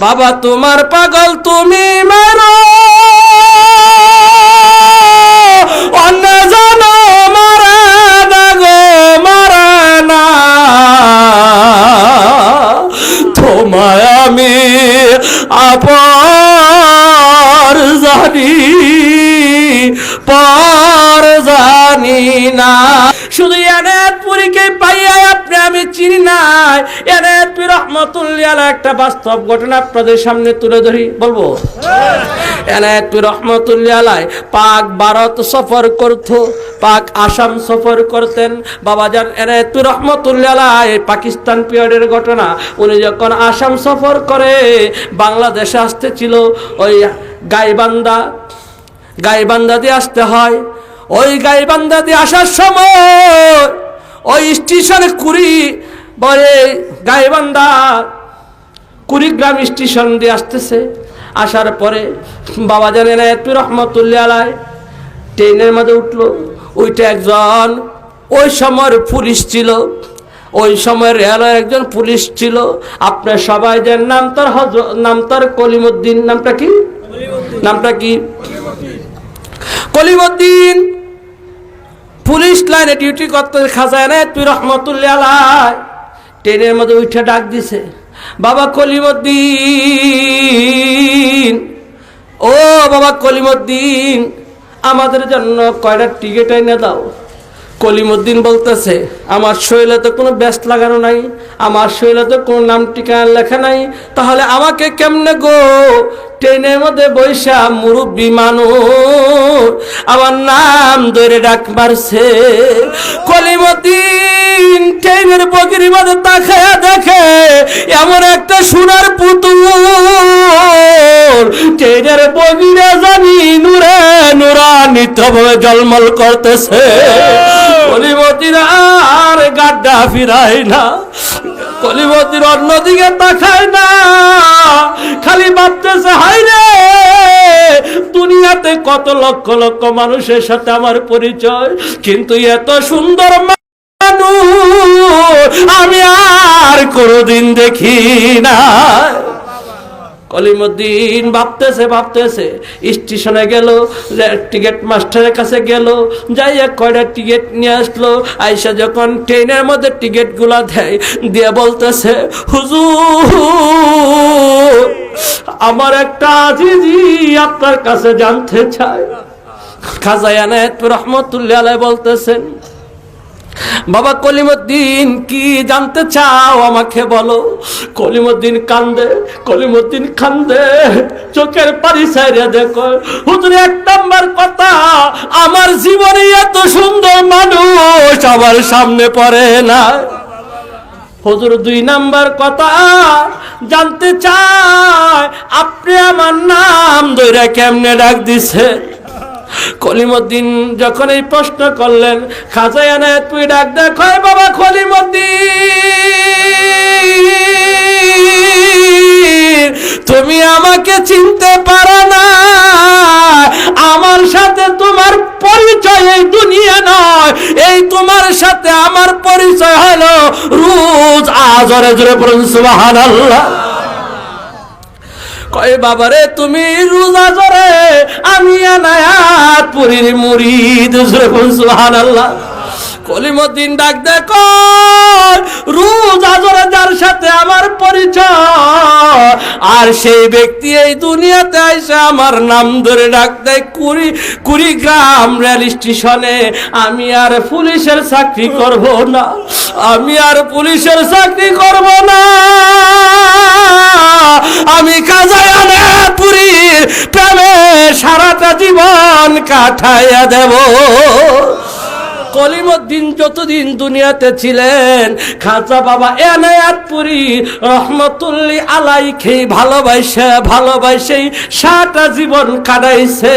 বাবা তোমার পাগল তুমি মারো, অন্য জানো মারা না গো মারা না, তোমায় আমি আপন জানি পর জানি না। শুধু এনায়েতপুরীকে পাইয়া আপনি আমি চিনি নাই। এনায়েতপুর রহমতুল্লাহ আলাইহি একটা বাস্তব ঘটনা আপনাদের সামনে তুলে ধরি, বলবো? এনায়েতপুর রহমতুল্লাহ আলাইহি পাক ভারত সফর করত, পাক আসাম সফর করতেন। বাবাজান এনায়েতপুর রহমতুল্লাহ আলাইহি পাকিস্তান পিরিয়ডের ঘটনা। উনি যখন আসাম সফর করে বাংলাদেশে আসতে ছিল, ওই গাইবান্ধা দিয়ে আসতে হয়। ওই গাইবান্ধা দিয়ে আসার সময় ওই স্টেশনে গাইবান্ধা কুড়িগ্রাম স্টেশন দিয়ে আসতেছে। আসার পরে বাবাজান এনায়েতপুর রহমতুল্লাহ আলাইহি ট্রেনের মধ্যে উঠলো। ওইটা একজন ওই সময়ের পুলিশ ছিল, ওই সময় রেলওয়ের একজন পুলিশ ছিল। আপনার সবাই যে নাম তার কলিমুদ্দিন, নামটা কি? কলিমুদ্দিন পুলিশ লাইনে ডিউটি করতে। খাজা এনায়েতপুর রহমতুল্লাহ আলাইহি ট্রেনের মধ্যে উঠে ডাক দিছে, বাবা কলিমুদ্দিন, ও বাবা কলিমুদ্দিন, আমাদের জন্য কয়টা টিকিট এনে দাও। কলিমুদ্দিন বলতেছে, আমার শরীরে তো কোনো ব্যাস লাগানো নাই, আমার শরীরে তো কোনো নাম ঠিকানা লেখা নাই, তাহলে আমাকে কেমনে গো ট্রেনের মধ্যে বৈশা মুরব্বী মানুষ আমার নাম ধরে ডাক মারছে। কলিমুদ্দিন ট্রেনের বগির মধ্যে তাকায়া দেখে এমন একটা সোনার পুতুল ট্রেনের বগিরে জানি নূরে নূরান্বিত ভাবে ঝলমল করতেছে। কলিমুদ্দিন আর গাড্ডা ফিরায় না, কলিমুদ্দিন অন্যদিকে তাকায় না, খালি ভাবতেছে হায় রে দুনিয়াতে কত লক্ষ লক্ষ মানুষের সাথে আমার পরিচয়, কিন্তু এত সুন্দর মানুষ আমি আর কোনোদিন দেখি না। কলিমুদ্দিন ভাবতেছে স্টেশনে গেল, টিকিট মাস্টারের কাছে গেল, যাইয়া কয়টা টিকিট নিয়ে আসলো। আইসা যখন ট্রেনের মধ্যে টিকিট গুলা দেয়, দিয়ে বলতেছে, হুজুর আমার একটা আজিজি আপনার কাছে জানতে চাই। খাজা এনায়েতপুর রহমতুল্লাহ আলাইহি বলতেছেন, বাবা কলিমুদ্দিন কি জানতে চাও আমাকে বলো। কলিমুদ্দিন কান্দে চোখের পানি ছাইড়া দেখো, হুজুর এক নাম্বার কথা, আমার জীবনে এত সুন্দর মানুষ আমার সামনে পড়ে না। হুজুর দুই নাম্বার কথা জানতে চায়, আপনি আমার নাম ধরে কেমনে ডাক দিছে। কলিমুদ্দিন যখন এই প্রশ্ন করলেন, খাজা এনায়েতপুর ডাক দেখো, বাবা কলিমুদ্দিন তুমি আমাকে চিনতে পারো না, আমার সাথে তোমার পরিচয় এই দুনিয়া নয়, এই তোমার সাথে আমার পরিচয় হলো রোজ আজরে জোরে পড়ুন সুবহানাল্লাহ। কয় বাবারে তুমি রোজা জরে, আমি এনায়েতপুরীর মুরিদ, সুবহানাল্লাহ। কলিমুদ্দিন ডাক দেখো, রোজা জরে যার সাথে আমার পরিচয়, আর সেই ব্যক্তি এই দুনিয়াতে আইসা আমার নাম ধরে ডাক দেয় কুড়িগ্রাম রেল স্টেশনে। আমি আর পুলিশের চাকরি করব না, আমি আর পুলিশের চাকরি করব না, আমি খাজা এনায়েতপুরীর প্রেমে সারাটা জীবন কাটাইয়া দেব। কলিমুদ্দিন যতদিন দুনিয়াতে ছিলেন, খাজা বাবা এনায়েতপুরী রহমতুল্লাহ আলাইহি ভালোবাসে সারাটা জীবন কাটাইছে।